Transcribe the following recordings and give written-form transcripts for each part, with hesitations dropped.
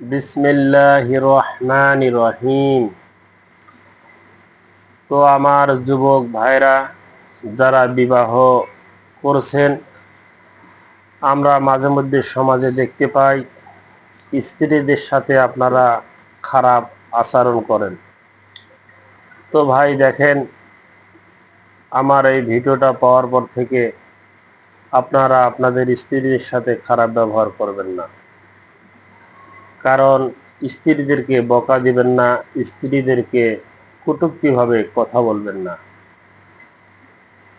বিসমিল্লাহির রহমানির রহিম। তো আমার যুবক ভাইরা যারা বিবাহ করছেন, আমরা মাঝে মধ্যে সমাজে দেখতে পাই স্ত্রীদের সাথে আপনারা খারাপ আচরণ করেন। তো ভাই দেখেন, আমার এই ভিডিওটা পাওয়ার পর থেকে আপনারা আপনাদের স্ত্রীদের সাথে খারাপ ব্যবহার করবেন না। কারণ স্ত্রীদেরকে বকা দিবেন না, স্ত্রীদেরকে কটূক্তিভাবে কথা বলবেন না।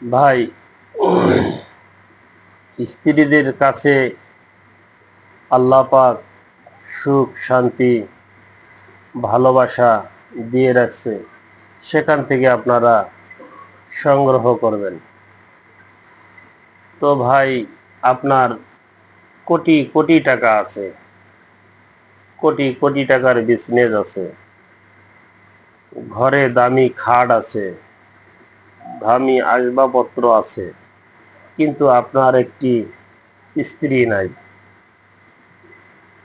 ভাই, স্ত্রীদের কাছে আল্লাহ পাক সুখ শান্তি ভালোবাসা দিয়ে রাখছে, সেখান থেকে আপনারা সংগ্রহ করবেন। তো ভাই, আপনার কোটি কোটি টাকা আছে, কোটি কোটি টাকার বিজনেস আছে, ঘরে দামি খাট আছে, দামি আসবাবপত্র আছে, কিন্তু আপনার একটি স্ত্রী নাই।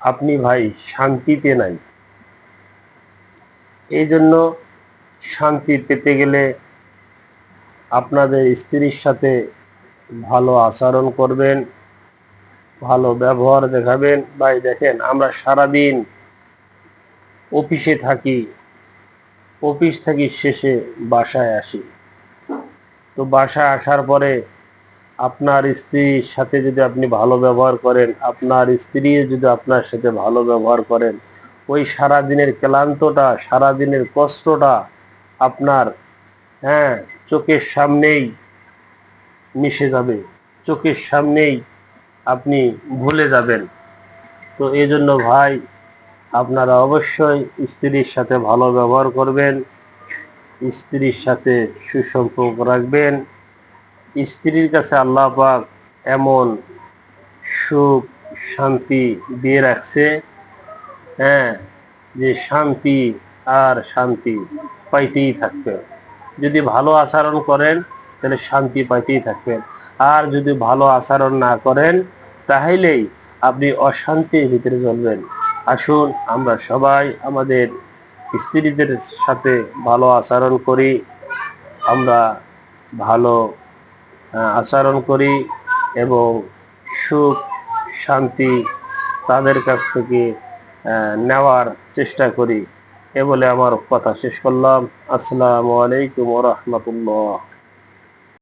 আপনি ভাই শান্তিতে নাই। এই জন্য শান্তি পেতে গেলে আপনাদের স্ত্রীর সাথে ভালো আচরণ করবেন, ভালো ব্যবহার দেখাবেন। ভাই দেখেন, আমরা সারাদিন অফিসে থাকি, অফিস থেকে শেষে বাসায় আসি। তো বাসায় আসার পরে আপনার স্ত্রীর সাথে যদি আপনি ভালো ব্যবহার করেন, আপনার স্ত্রী যদি আপনার সাথে ভালো ব্যবহার করেন, ওই সারাদিনের ক্লান্তটা, সারাদিনের কষ্টটা আপনার চোখের সামনেই মিশে যাবে, চোখের সামনেই আপনি ভুলে যাবেন। তো এই জন্য ভাই, আপনারা অবশ্যই স্ত্রীর সাথে ভালো ব্যবহার করবেন, স্ত্রীর সাথে সুসম্পর্ক রাখবেন। স্ত্রীর কাছে আল্লাহ পাক এমন সুখ শান্তি দিয়ে রাখছে, যে শান্তি আর শান্তি পাইতেই থাকবেন। যদি ভালো আচরণ করেন তাহলে শান্তি পাইতেই থাকবেন, আর যদি ভালো আচরণ না করেন তাহলেই আপনি অশান্তির ভিতরে চলবেন। আসুন আমরা সবাই আমাদের স্ত্রীদের সাথে ভালো আচরণ করি, আমরা ভালো আচরণ করি এবং সুখ শান্তি তাদের কাছ থেকে নেওয়ার চেষ্টা করি। এ বলে আমার কথা শেষ করলাম। আসসালামু আলাইকুম ওয়া রাহমাতুল্লাহ।